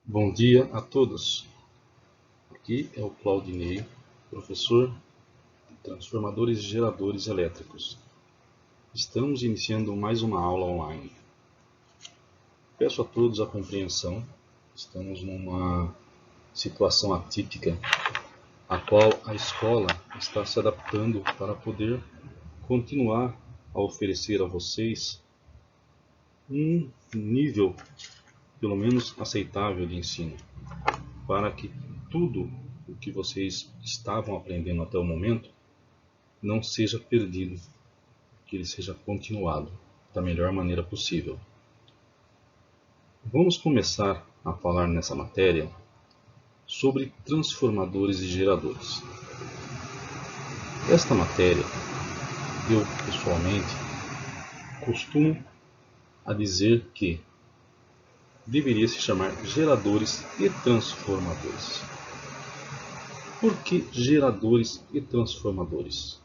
Bom dia a todos. Aqui é o Claudinei, professor de Transformadores e Geradores Elétricos. Estamos iniciando mais uma aula online. Peço a todos a compreensão. Estamos numa situação atípica, a qual a escola está se adaptando para poder continuar a oferecer a vocês um nível, pelo menos aceitável, de ensino, para que tudo o que vocês estavam aprendendo até o momento não seja perdido, que ele seja continuado da melhor maneira possível. Vamos começar a falar nessa matéria sobre transformadores e geradores. Esta matéria, eu pessoalmente costumo a dizer que deveria se chamar geradores e transformadores. Por que geradores e transformadores?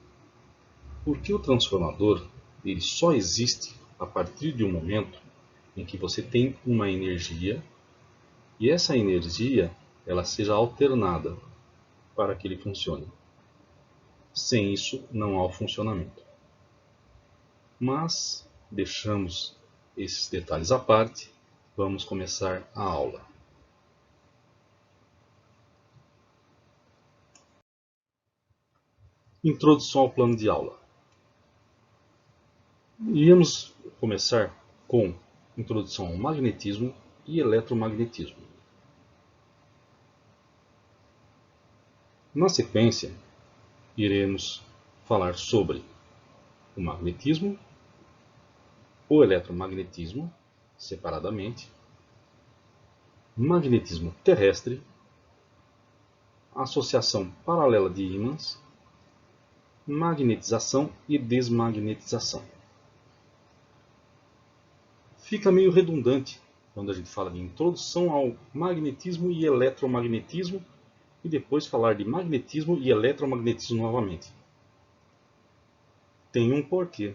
Porque o transformador ele só existe a partir de um momento em que você tem uma energia e essa energia ela seja alternada para que ele funcione. Sem isso não há o funcionamento. Mas deixamos esses detalhes à parte, vamos começar a aula. Introdução ao plano de aula. Iremos começar com introdução ao magnetismo e eletromagnetismo. Na sequência, iremos falar sobre o magnetismo, o eletromagnetismo, separadamente, magnetismo terrestre, associação paralela de ímãs, magnetização e desmagnetização. Fica meio redundante quando a gente fala de introdução ao magnetismo e eletromagnetismo e depois falar de magnetismo e eletromagnetismo novamente. Tem um porquê.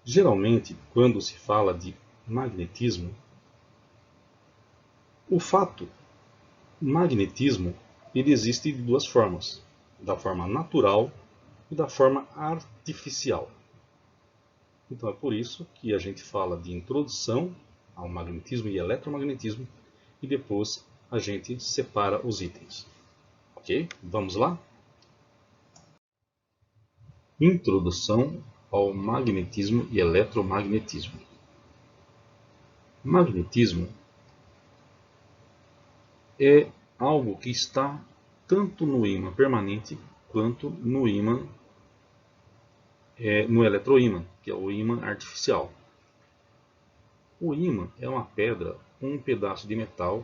Geralmente, quando se fala de magnetismo, o fato magnetismo ele existe de duas formas, da forma natural e da forma artificial. Então é por isso que a gente fala de introdução ao magnetismo e eletromagnetismo e depois a gente separa os itens. Ok? Vamos lá? Introdução ao magnetismo e eletromagnetismo. Magnetismo é algo que está tanto no ímã permanente quanto no ímã no eletroímã, que é o ímã artificial. O ímã é uma pedra ou um pedaço de metal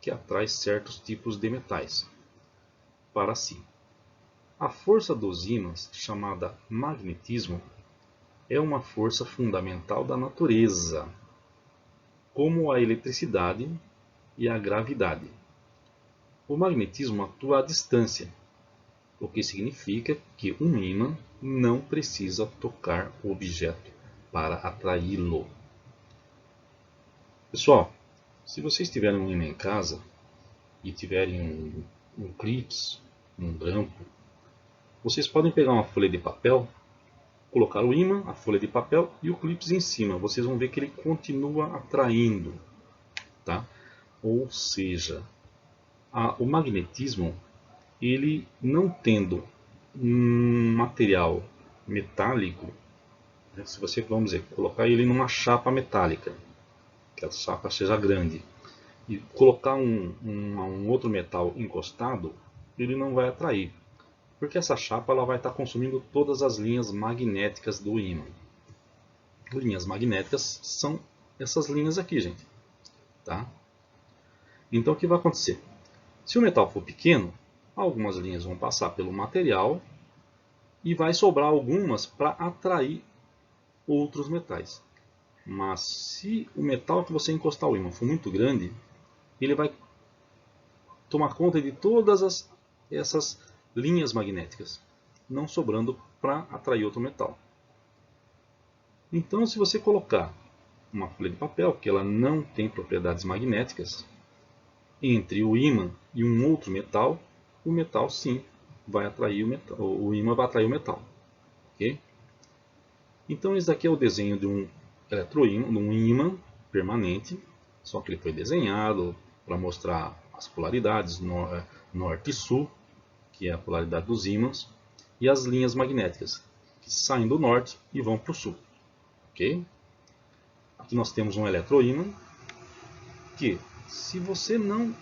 que atrai certos tipos de metais para si. A força dos ímãs, chamada magnetismo, é uma força fundamental da natureza, como a eletricidade e a gravidade. O magnetismo atua à distância, o que significa que um ímã não precisa tocar o objeto para atraí-lo. Pessoal, se vocês tiverem um ímã em casa e tiverem um clips, um grampo, vocês podem pegar uma folha de papel, colocar o ímã, a folha de papel e o clips em cima. Vocês vão ver que ele continua atraindo, tá? Ou seja, o magnetismo, ele não tendo um material metálico, né, se você, vamos dizer, colocar ele numa chapa metálica, que a chapa seja grande, e colocar um outro metal encostado, ele não vai atrair, porque essa chapa ela vai estar consumindo todas as linhas magnéticas do ímã. Linhas magnéticas são essas linhas aqui, gente. Tá? Então o que vai acontecer? Se o metal for pequeno, algumas linhas vão passar pelo material e vai sobrar algumas para atrair outros metais. Mas se o metal que você encostar o ímã for muito grande, ele vai tomar conta de todas essas linhas magnéticas, não sobrando para atrair outro metal. Então, se você colocar uma folha de papel, que ela não tem propriedades magnéticas, entre o ímã e um outro metal, o metal sim vai atrair o metal, o ímã vai atrair o metal. Okay? Então esse daqui é o desenho de um eletroímã, de um ímã permanente, só que ele foi desenhado para mostrar as polaridades norte e sul, que é a polaridade dos ímãs, e as linhas magnéticas, que saem do norte e vão para o sul. Okay? Aqui nós temos um eletroímã, que se você não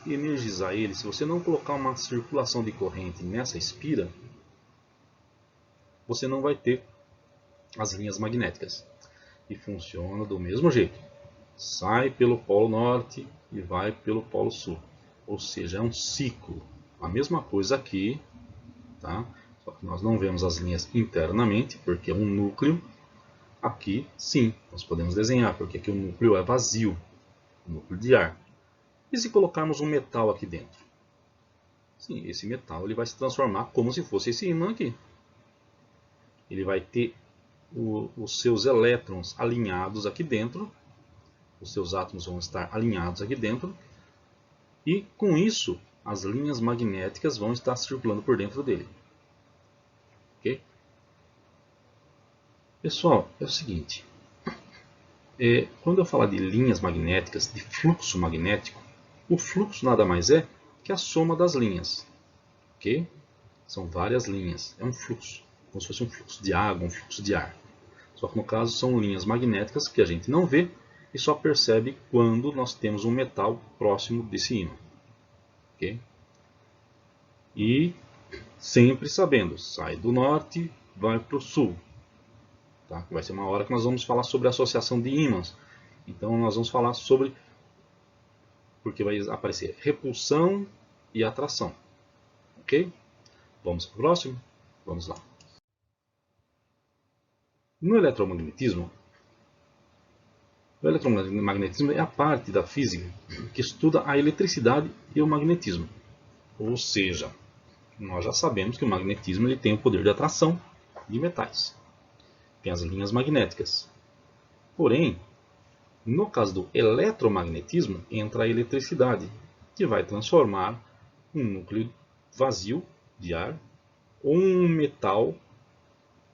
energizar ele, se você não colocar uma circulação de corrente nessa espira, você não vai ter as linhas magnéticas. E funciona do mesmo jeito. Sai pelo polo norte e vai pelo polo sul. Ou seja, é um ciclo. A mesma coisa aqui, tá? Só que nós não vemos as linhas internamente, porque é um núcleo. Aqui, sim, nós podemos desenhar, porque aqui o núcleo é vazio, um núcleo de ar. E se colocarmos um metal aqui dentro? Sim, esse metal ele vai se transformar como se fosse esse ímã aqui. Ele vai ter os seus elétrons alinhados aqui dentro, os seus átomos vão estar alinhados aqui dentro, e com isso as linhas magnéticas vão estar circulando por dentro dele. Ok? Pessoal, é o seguinte, quando eu falar de linhas magnéticas, de fluxo magnético, o fluxo nada mais é que a soma das linhas. Ok? São várias linhas, é um fluxo, como se fosse um fluxo de água, um fluxo de ar. Só que no caso são linhas magnéticas que a gente não vê e só percebe quando nós temos um metal próximo desse ímã. Okay? E sempre sabendo, sai do norte, vai para o sul. Tá? Vai ser uma hora que nós vamos falar sobre a associação de ímãs. Então nós vamos falar sobre, porque vai aparecer repulsão e atração. Ok? Vamos para o próximo? Vamos lá. No eletromagnetismo, o eletromagnetismo é a parte da física que estuda a eletricidade e o magnetismo. Ou seja, nós já sabemos que o magnetismo ele tem o poder de atração de metais. Tem as linhas magnéticas. Porém, no caso do eletromagnetismo, entra a eletricidade, que vai transformar um núcleo vazio de ar ou um metal,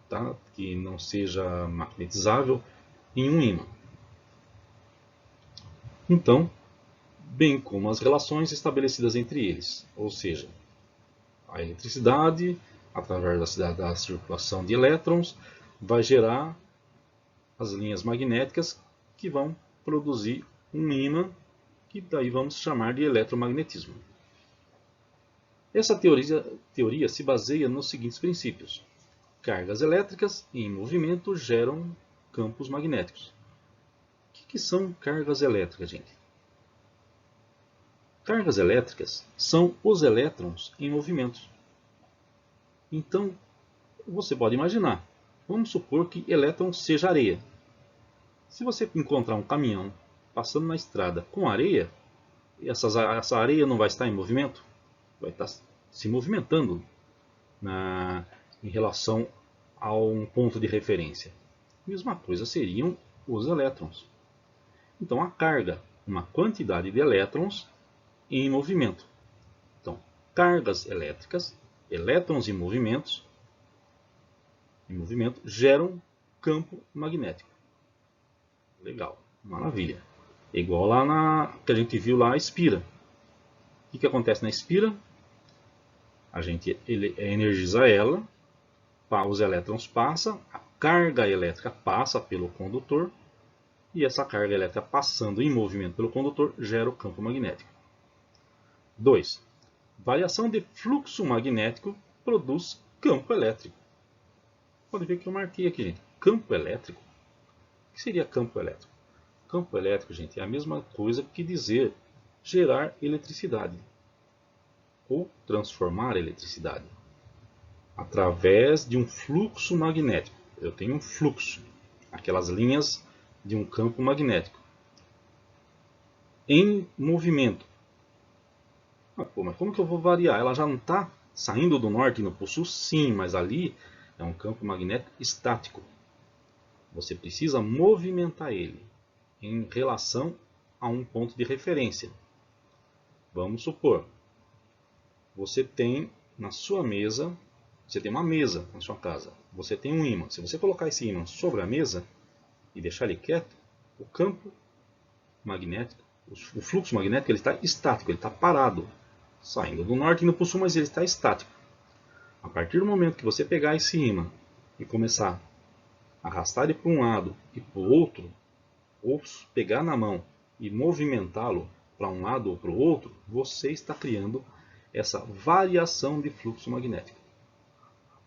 tá, que não seja magnetizável em um ímã. Então, bem como as relações estabelecidas entre eles, ou seja, a eletricidade, através da circulação de elétrons, vai gerar as linhas magnéticas que vão produzir um ímã, que daí vamos chamar de eletromagnetismo. Essa teoria se baseia nos seguintes princípios. Cargas elétricas em movimento geram campos magnéticos. O que são cargas elétricas, gente? Cargas elétricas são os elétrons em movimento. Então, você pode imaginar, vamos supor que elétron seja areia. Se você encontrar um caminhão passando na estrada com areia, essa areia não vai estar em movimento? Vai estar se movimentando em relação a um ponto de referência. A mesma coisa seriam os elétrons. Então a carga, uma quantidade de elétrons em movimento. Então, cargas elétricas, elétrons em movimento geram campo magnético. Legal, maravilha. É igual lá que a gente viu lá a espira. O que acontece na espira? A gente energiza ela, os elétrons passam, a carga elétrica passa pelo condutor, e essa carga elétrica passando em movimento pelo condutor gera o campo magnético. 2. Variação de fluxo magnético produz campo elétrico. Pode ver que eu marquei aqui, gente. Campo elétrico. O que seria campo elétrico? Campo elétrico, gente, é a mesma coisa que dizer gerar eletricidade ou transformar eletricidade através de um fluxo magnético. Eu tenho um fluxo, aquelas linhas de um campo magnético em movimento. Mas como que eu vou variar? Ela já não está saindo do norte e indo para o sul? Sim, mas ali é um campo magnético estático. Você precisa movimentar ele. em relação a um ponto de referência. Vamos supor, você tem na sua mesa, você tem uma mesa na sua casa, você tem um ímã. Se você colocar esse ímã sobre a mesa e deixar ele quieto, o campo magnético, o fluxo magnético, ele está estático, ele está parado, saindo do norte e indo para o sul, mas ele está estático. A partir do momento que você pegar esse ímã e começar a arrastar ele para um lado e para o outro, ou pegar na mão e movimentá-lo para um lado ou para o outro, você está criando essa variação de fluxo magnético.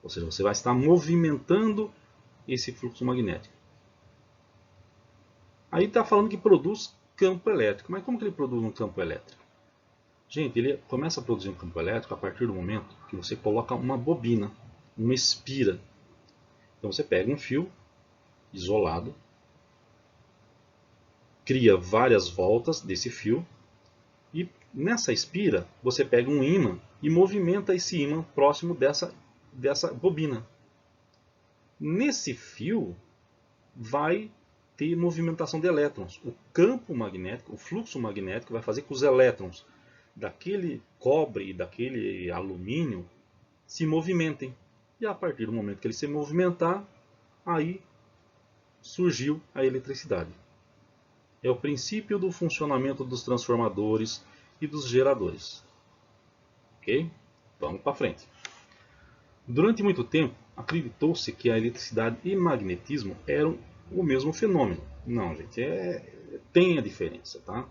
Ou seja, você vai estar movimentando esse fluxo magnético. Aí está falando que produz campo elétrico. Mas como que ele produz um campo elétrico? Gente, ele começa a produzir um campo elétrico a partir do momento que você coloca uma bobina, uma espira. Então você pega um fio isolado, cria várias voltas desse fio e nessa espira você pega um ímã e movimenta esse ímã próximo dessa bobina. Nesse fio vai ter movimentação de elétrons. O campo magnético, o fluxo magnético vai fazer que os elétrons daquele cobre e daquele alumínio se movimentem. E a partir do momento que ele se movimentar, aí surgiu a eletricidade. É o princípio do funcionamento dos transformadores e dos geradores. Ok? Vamos para frente. Durante muito tempo, acreditou-se que a eletricidade e magnetismo eram o mesmo fenômeno. Não, gente, tem a diferença, tá?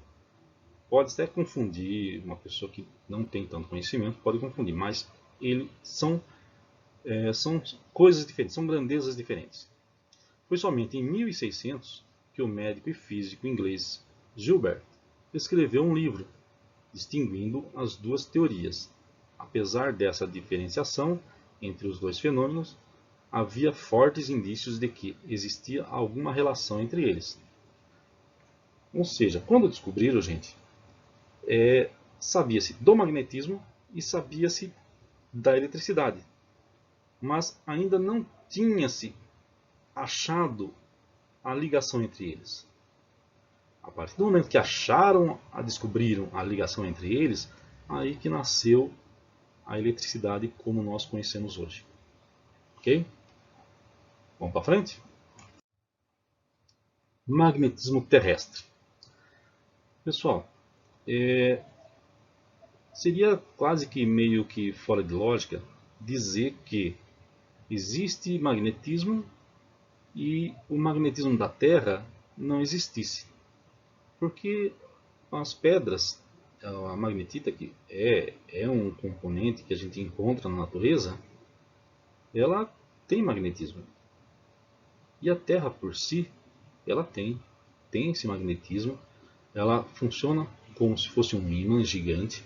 Pode até confundir, uma pessoa que não tem tanto conhecimento pode confundir, mas eles são coisas diferentes, são grandezas diferentes. Foi somente em 1600 que o médico e físico inglês Gilbert escreveu um livro distinguindo as duas teorias. Apesar dessa diferenciação entre os dois fenômenos, havia fortes indícios de que existia alguma relação entre eles. Ou seja, quando descobriram, gente, sabia-se do magnetismo e sabia-se da eletricidade, mas ainda não tinha-se achado a ligação entre eles. A partir do momento que descobriram a ligação entre eles, aí que nasceu a eletricidade como nós conhecemos hoje. Ok? Vamos para frente? Magnetismo terrestre. Pessoal, seria quase que meio que fora de lógica dizer que existe magnetismo e o magnetismo da Terra não existisse. Porque as pedras, a magnetita, que é um componente que a gente encontra na natureza, ela tem magnetismo. E a Terra por si, ela tem esse magnetismo, ela funciona como se fosse um ímã gigante.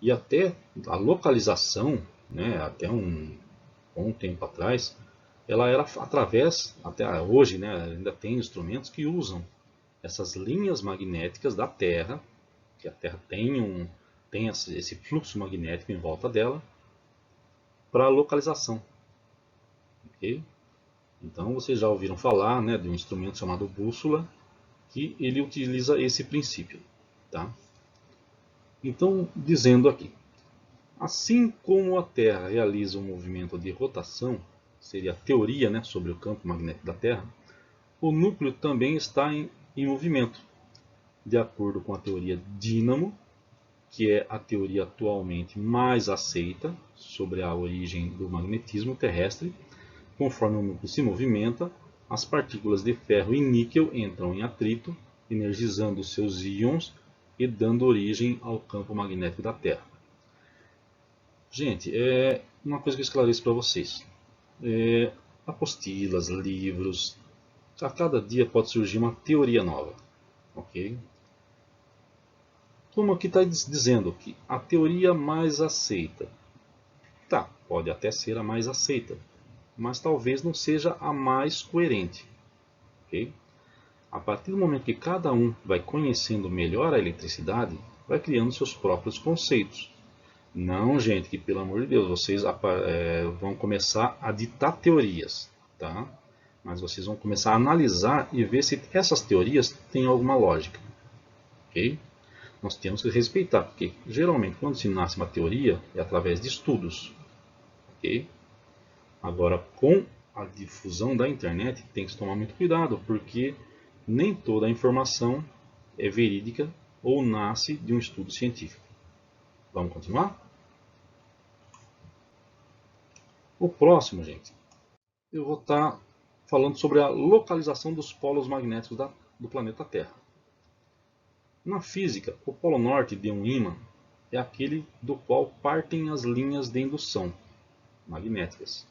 E até a localização, né, até um bom tempo atrás, ela era através, até hoje, né, ainda tem instrumentos que usam essas linhas magnéticas da Terra, que a Terra tem esse fluxo magnético em volta dela, para localização. Okay? Então vocês já ouviram falar, né, de um instrumento chamado bússola, que ele utiliza esse princípio. Tá? Então, dizendo aqui, assim como a Terra realiza um movimento de rotação, seria a teoria, né, sobre o campo magnético da Terra, o núcleo também está em movimento, de acordo com a teoria dínamo, que é a teoria atualmente mais aceita sobre a origem do magnetismo terrestre. Conforme o núcleo se movimenta, as partículas de ferro e níquel entram em atrito, energizando seus íons e dando origem ao campo magnético da Terra. Gente, uma coisa que eu esclareço para vocês. Apostilas, livros, a cada dia pode surgir uma teoria nova. Ok? Como aqui está dizendo que a teoria mais aceita. Tá, pode até ser a mais aceita, mas talvez não seja a mais coerente. Ok? A partir do momento que cada um vai conhecendo melhor a eletricidade, vai criando seus próprios conceitos. Não, gente, que pelo amor de Deus, vocês vão começar a ditar teorias. Tá? mas vocês vão começar a analisar e ver se essas teorias têm alguma lógica. Ok? Nós temos que respeitar, porque geralmente quando se nasce uma teoria é através de estudos. Ok? Agora, com a difusão da internet, tem que tomar muito cuidado, porque nem toda a informação é verídica ou nasce de um estudo científico. Vamos continuar? O próximo, gente, eu vou estar falando sobre a localização dos polos magnéticos do planeta Terra. Na física, o polo norte de um ímã é aquele do qual partem as linhas de indução magnéticas,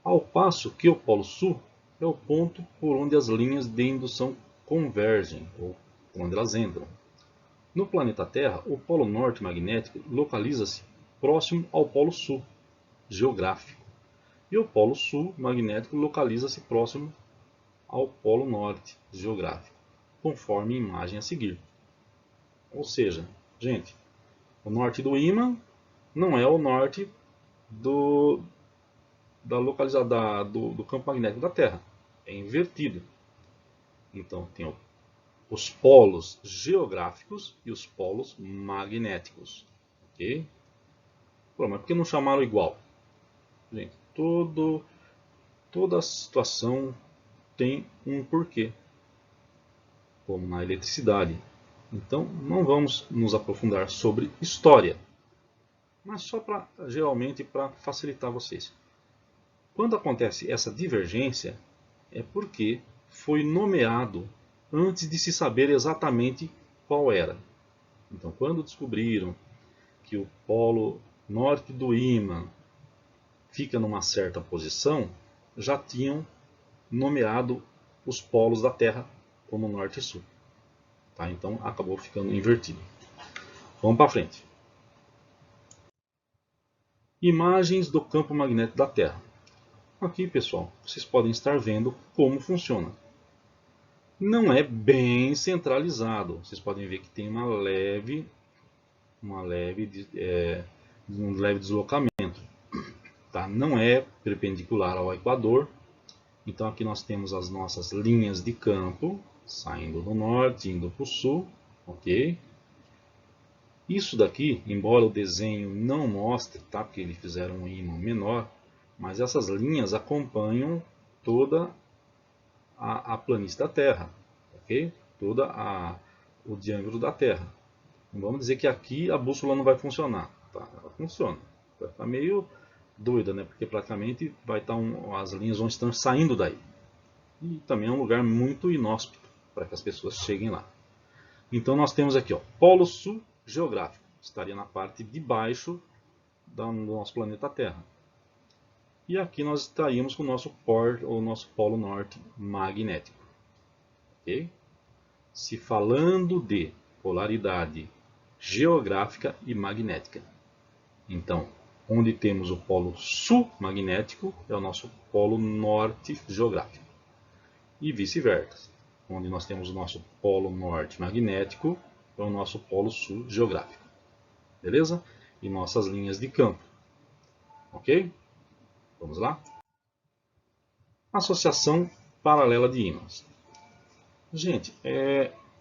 ao passo que o polo sul é o ponto por onde as linhas de indução convergem, ou onde elas entram. No planeta Terra, o polo norte magnético localiza-se próximo ao polo sul geográfico, e o polo sul magnético localiza-se próximo ao polo norte geográfico, conforme a imagem a seguir. Ou seja, gente, o norte do ímã não é o norte do campo magnético da Terra. É invertido. Então tem os polos geográficos e os polos magnéticos. Ok? Pô, mas por que não chamaram igual? Gente, toda situação tem um porquê, como na eletricidade. Então não vamos nos aprofundar sobre história, mas só geralmente para facilitar vocês. Quando acontece essa divergência, é porque foi nomeado antes de se saber exatamente qual era. Então, quando descobriram que o polo norte do ímã fica numa certa posição, já tinham nomeado os polos da Terra como norte e sul. Tá? Então, acabou ficando invertido. Vamos para frente. Imagens do campo magnético da Terra. Aqui, pessoal, vocês podem estar vendo como funciona. Não é bem centralizado. Vocês podem ver que tem um leve deslocamento. Tá? Não é perpendicular ao Equador. Então aqui nós temos as nossas linhas de campo, saindo do norte, indo para o sul. Ok? Isso daqui, embora o desenho não mostre, tá? Porque eles fizeram um ímã menor, mas essas linhas acompanham toda a planície da Terra, ok? O diâmetro da Terra. Não vamos dizer que aqui a bússola não vai funcionar, tá? Ela funciona. Vai ficar meio doida, né? Porque praticamente as linhas vão estar saindo daí. E também é um lugar muito inóspito para que as pessoas cheguem lá. Então nós temos aqui, ó, Polo Sul geográfico, estaria na parte de baixo do nosso planeta Terra. E aqui nós estaríamos com o nosso Polo Norte magnético. Okay? Se falando de polaridade geográfica e magnética. Então, onde temos o polo sul magnético é o nosso polo norte geográfico. E vice-versa. Onde nós temos o nosso polo norte magnético é o nosso polo sul geográfico. Beleza? E nossas linhas de campo. Ok? Vamos lá? Associação paralela de ímãs. Gente,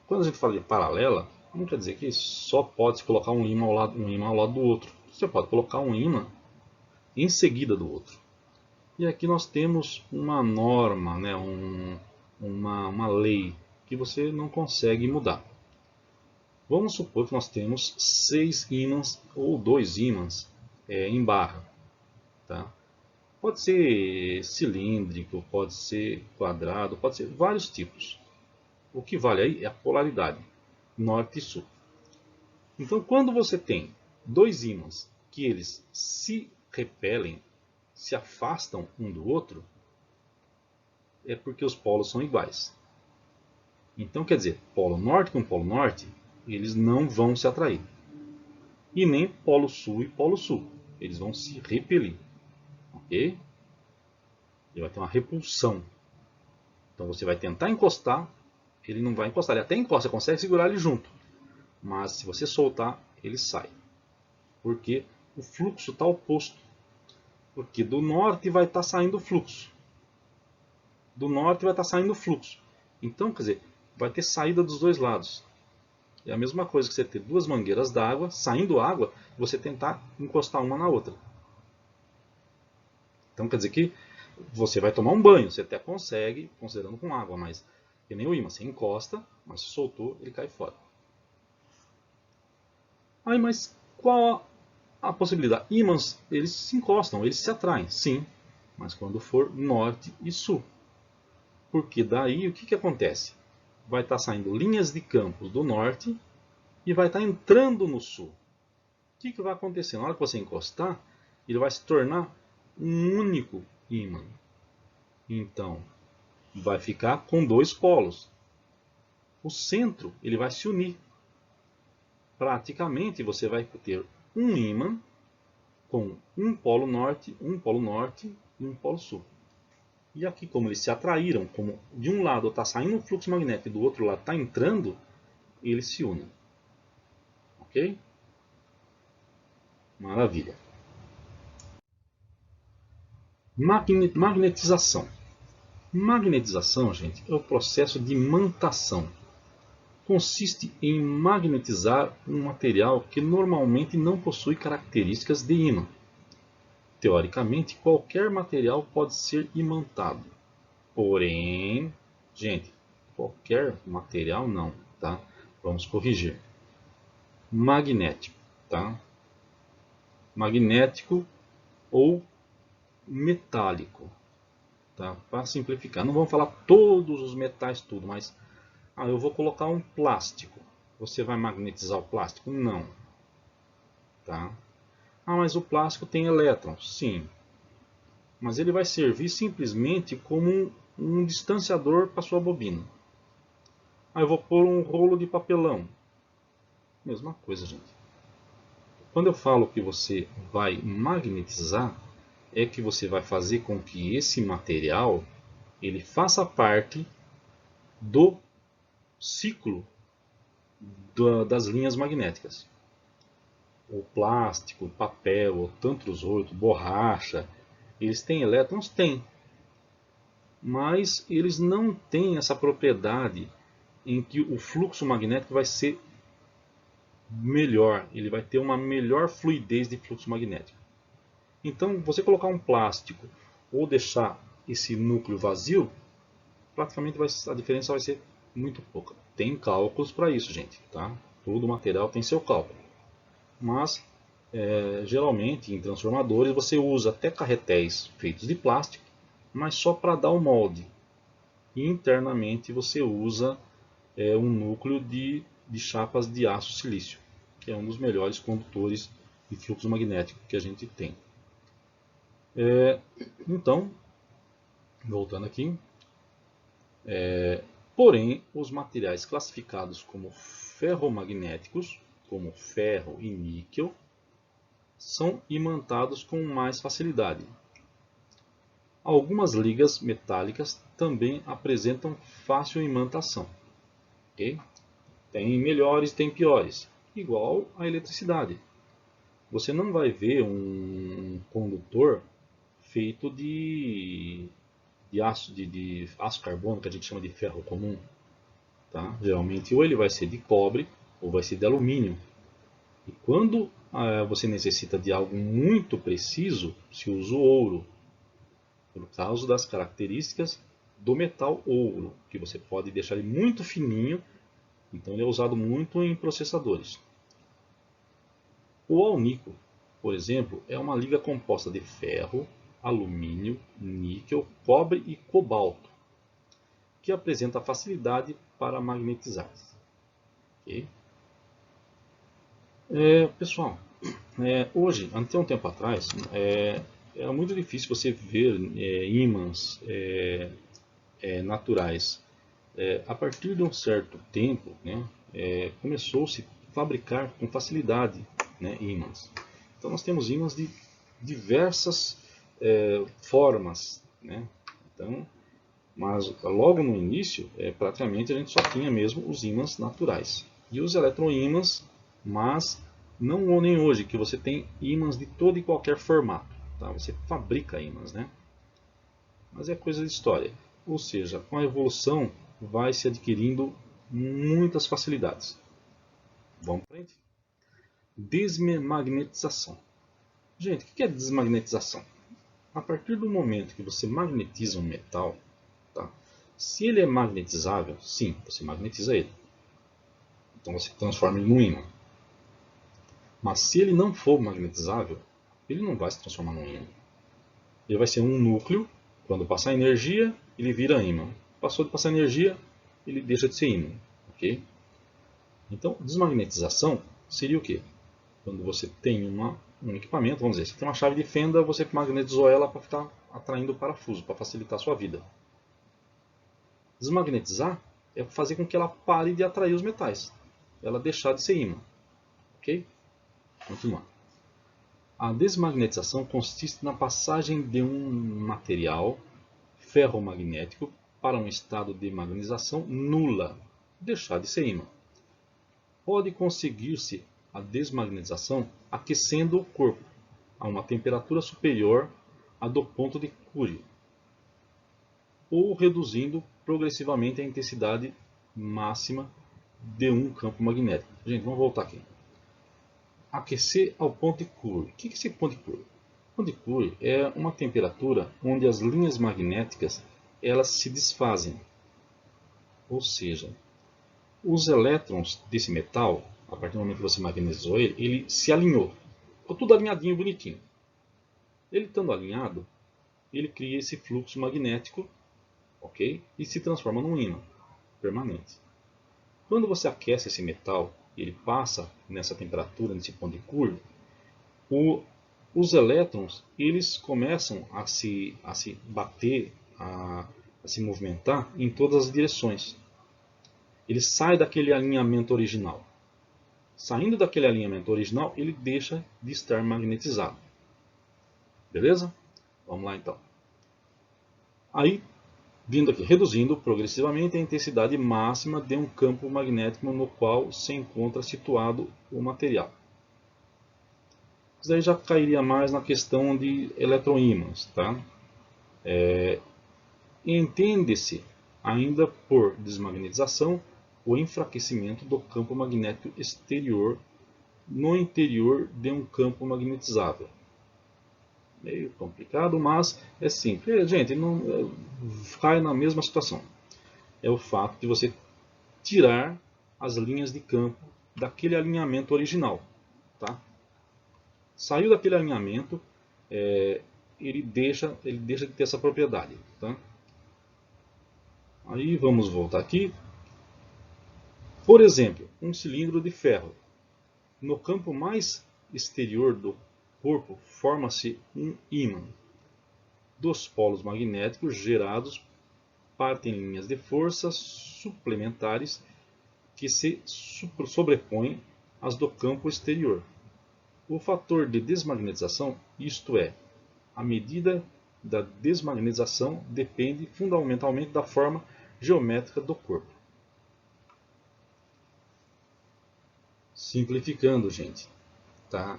quando a gente fala de paralela, não quer dizer que só pode se colocar um ímã ao lado do outro. Você pode colocar um ímã em seguida do outro. E aqui nós temos uma norma, né, uma lei que você não consegue mudar. Vamos supor que nós temos 6 ímãs ou 2 ímãs em barra. Tá? Pode ser cilíndrico, pode ser quadrado, pode ser vários tipos. O que vale aí é a polaridade, norte e sul. Então, quando você tem 2 ímãs que eles se repelem, se afastam um do outro, é porque os polos são iguais. Então, quer dizer, polo norte com polo norte, eles não vão se atrair. E nem polo sul e polo sul. Eles vão se repelir. Ok? Ele vai ter uma repulsão. Então você vai tentar encostar, ele não vai encostar. Ele até encosta, você consegue segurar ele junto. Mas se você soltar, ele sai. Porque o fluxo está oposto. Porque do norte vai estar saindo o fluxo. do norte vai estar saindo fluxo. Então, quer dizer, vai ter saída dos dois lados. É a mesma coisa que você ter duas mangueiras d'água, saindo água, você tentar encostar uma na outra. Então quer dizer que você vai tomar um banho, você até consegue, considerando com água, mas que nem o ímã, você encosta, mas se soltou, ele cai fora. Aí, mas qual a possibilidade? Ímãs, eles se encostam, eles se atraem, sim, mas quando for norte e sul. Porque daí o que acontece? Vai estar saindo linhas de campos do norte e vai estar entrando no sul. O que vai acontecer? Na hora que você encostar, ele vai se tornar um único ímã. Então, vai ficar com dois polos. O centro ele vai se unir. Praticamente você vai ter um ímã com um polo norte e um polo sul. E aqui, como eles se atraíram, como de um lado está saindo um fluxo magnético e do outro lado está entrando, eles se unem. Ok? Maravilha. Magnetização. Magnetização, gente, é o processo de imantação. Consiste em magnetizar um material que normalmente não possui características de ímã. Teoricamente, qualquer material pode ser imantado. Porém, gente, qualquer material não, tá? Vamos corrigir. Magnético, tá? Magnético ou metálico, tá? Para simplificar, não vamos falar todos os metais tudo, mas eu vou colocar um plástico. Você vai magnetizar o plástico? Não, tá? Mas o plástico tem elétrons, sim. Mas ele vai servir simplesmente como um distanciador para sua bobina. Eu vou pôr um rolo de papelão. Mesma coisa, gente. Quando eu falo que você vai magnetizar, é que você vai fazer com que esse material ele faça parte do ciclo das linhas magnéticas. O plástico, o papel, o tantrosólito, borracha, eles têm elétrons? Têm. Mas eles não têm essa propriedade em que o fluxo magnético vai ser melhor, ele vai ter uma melhor fluidez de fluxo magnético. Então, você colocar um plástico ou deixar esse núcleo vazio, praticamente a diferença vai ser muito pouca. Tem cálculos para isso, gente, tá? Todo material tem seu cálculo. Mas, geralmente, em transformadores, você usa até carretéis feitos de plástico, mas só para dar o molde. E internamente você usa um núcleo de chapas de aço silício, que é um dos melhores condutores de fluxo magnético que a gente tem. Então, voltando aqui, porém, os materiais classificados como ferromagnéticos, como ferro e níquel, são imantados com mais facilidade. Algumas ligas metálicas também apresentam fácil imantação. Okay? Tem melhores, tem piores. Igual a eletricidade. Você não vai ver um condutor feito de aço carbono, que a gente chama de ferro comum. Tá? Geralmente ou ele vai ser de cobre ou vai ser de alumínio. E quando você necessita de algo muito preciso, se usa o ouro, por causa das características do metal ouro, que você pode deixar ele muito fininho, então ele é usado muito em processadores. O alnico, por exemplo, é uma liga composta de ferro, alumínio, níquel, cobre e cobalto, que apresenta facilidade para magnetizar. Okay? Pessoal, hoje, até um tempo atrás, era muito difícil você ver ímãs naturais. A partir de um certo tempo, né, começou-se a fabricar com facilidade, né, ímãs. Então nós temos ímãs de diversas formas, né? Então, mas logo no início, praticamente a gente só tinha mesmo os ímãs naturais. E os eletroímãs, mas não nem hoje, que você tem ímãs de todo e qualquer formato. Tá? Você fabrica ímãs, né? Mas é coisa de história. Ou seja, com a evolução vai se adquirindo muitas facilidades. Vamos para frente? Desmagnetização. Gente, o que é desmagnetização? A partir do momento que você magnetiza um metal, tá? Se ele é magnetizável, sim, você magnetiza ele. Então você transforma ele num ímã. Mas se ele não for magnetizável, ele não vai se transformar num ímã. Ele vai ser um núcleo. Quando passar energia, ele vira ímã. Passou de passar energia, ele deixa de ser ímã. Ok? Então, desmagnetização seria o quê? Quando você tem um equipamento, vamos dizer, você tem uma chave de fenda, você magnetizou ela para ficar atraindo o parafuso, para facilitar a sua vida. Desmagnetizar é fazer com que ela pare de atrair os metais. Ela deixar de ser ímã. Ok? Continuar. A desmagnetização consiste na passagem de um material ferromagnético para um estado de magnetização nula, deixar de ser ímã. Pode conseguir-se a desmagnetização aquecendo o corpo a uma temperatura superior à do ponto de Curie, ou reduzindo progressivamente a intensidade máxima de um campo magnético. Gente, vamos voltar aqui. Aquecer ao ponto de Curie. O que é esse ponto de Curie? O ponto de Curie é uma temperatura onde as linhas magnéticas elas se desfazem. Ou seja, os elétrons desse metal, a partir do momento que você magnetizou ele, ele se alinhou. Ficou tudo alinhadinho, bonitinho. Ele estando alinhado, ele cria esse fluxo magnético, ok? E se transforma num ímã permanente. Quando você aquece esse metal, ele passa nessa temperatura, nesse ponto de Curie, os elétrons eles começam a se bater, a se movimentar em todas as direções. Ele sai daquele alinhamento original. Saindo daquele alinhamento original, ele deixa de estar magnetizado. Beleza? Vamos lá então. Aí, vindo aqui, reduzindo progressivamente a intensidade máxima de um campo magnético no qual se encontra situado o material. Isso aí já cairia mais na questão de eletroímãs, tá? Entende-se ainda por desmagnetização o enfraquecimento do campo magnético exterior no interior de um campo magnetizável. Meio complicado, mas é simples. Gente, não cai na mesma situação. É o fato de você tirar as linhas de campo daquele alinhamento original. Tá? Saiu daquele alinhamento, ele deixa de ter essa propriedade. Tá? Aí vamos voltar aqui. Por exemplo, um cilindro de ferro. No campo mais exterior do corpo forma-se um ímã. Dos polos magnéticos gerados partem linhas de força suplementares que se sobrepõem às do campo exterior. O fator de desmagnetização, isto é, a medida da desmagnetização, depende fundamentalmente da forma geométrica do corpo. Simplificando, gente, tá?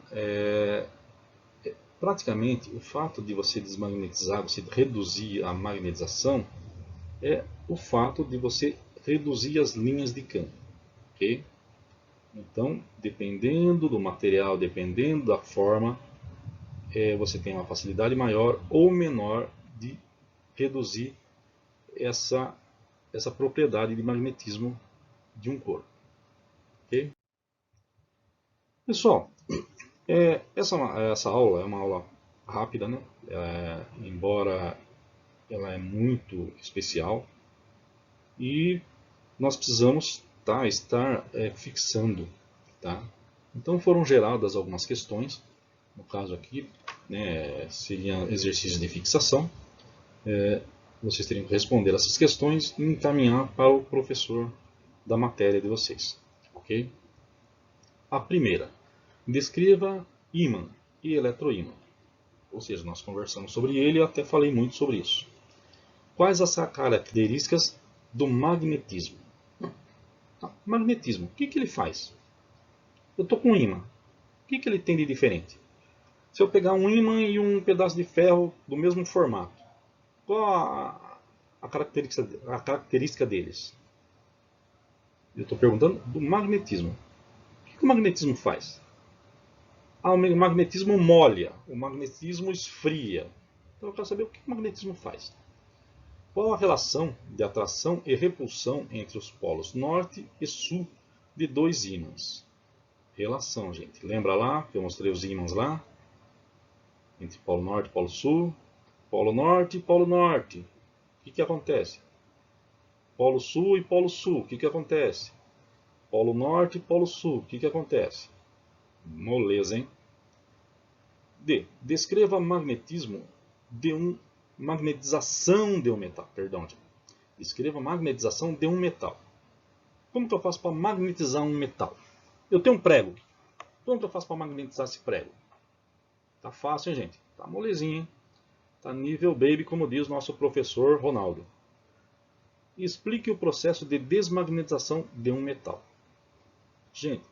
Praticamente, o fato de você desmagnetizar, você reduzir a magnetização, é o fato de você reduzir as linhas de campo. Okay? Então, dependendo do material, dependendo da forma, você tem uma facilidade maior ou menor de reduzir essa propriedade de magnetismo de um corpo. Okay? Pessoal, essa aula é uma aula rápida, né? Embora ela é muito especial e nós precisamos estar fixando. Tá? Então foram geradas algumas questões, no caso aqui, né, seriam exercícios de fixação. Vocês teriam que responder essas questões e encaminhar para o professor da matéria de vocês. Ok? A primeira, descreva ímã e eletroímã. Ou seja, nós conversamos sobre ele e até falei muito sobre isso. Quais as características do magnetismo? Magnetismo, o que ele faz? Eu estou com um ímã. O que ele tem de diferente? Se eu pegar um ímã e um pedaço de ferro do mesmo formato, qual a característica deles. Eu estou perguntando do magnetismo. O que o magnetismo faz? O magnetismo molha, o magnetismo esfria. Então eu quero saber o que o magnetismo faz. Qual a relação de atração e repulsão entre os polos norte e sul de dois ímãs? Relação, gente. Lembra lá que eu mostrei os ímãs lá? Entre polo norte e polo sul. Polo norte e polo norte. O que acontece? Polo sul e polo sul. O que acontece? Polo norte e polo sul. O que acontece? Moleza, hein? D. Descreva magnetismo de magnetização de um metal. Perdão, gente. Descreva magnetização de um metal. Como que eu faço para magnetizar um metal? Eu tenho um prego. Como que eu faço para magnetizar esse prego? Tá fácil, hein, gente? Tá molezinho, hein? Tá nível baby, como diz nosso professor Ronaldo. Explique o processo de desmagnetização de um metal. Gente,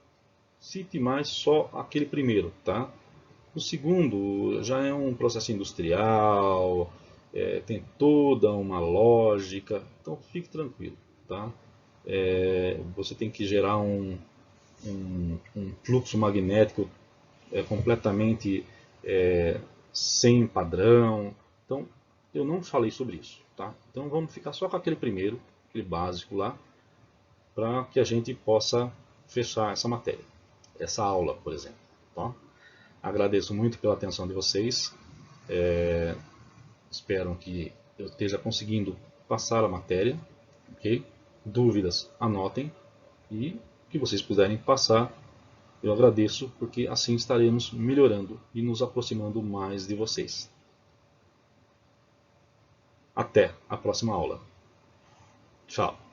cite mais só aquele primeiro, tá? O segundo já é um processo industrial, tem toda uma lógica, então fique tranquilo, tá? Você tem que gerar um fluxo magnético completamente sem padrão. Então, eu não falei sobre isso, tá? Então vamos ficar só com aquele primeiro, aquele básico lá, para que a gente possa fechar essa matéria, essa aula, por exemplo, tá? Agradeço muito pela atenção de vocês. Espero que eu esteja conseguindo passar a matéria, ok? Dúvidas, anotem, e que vocês puderem passar, eu agradeço, porque assim estaremos melhorando e nos aproximando mais de vocês. Até a próxima aula. Tchau.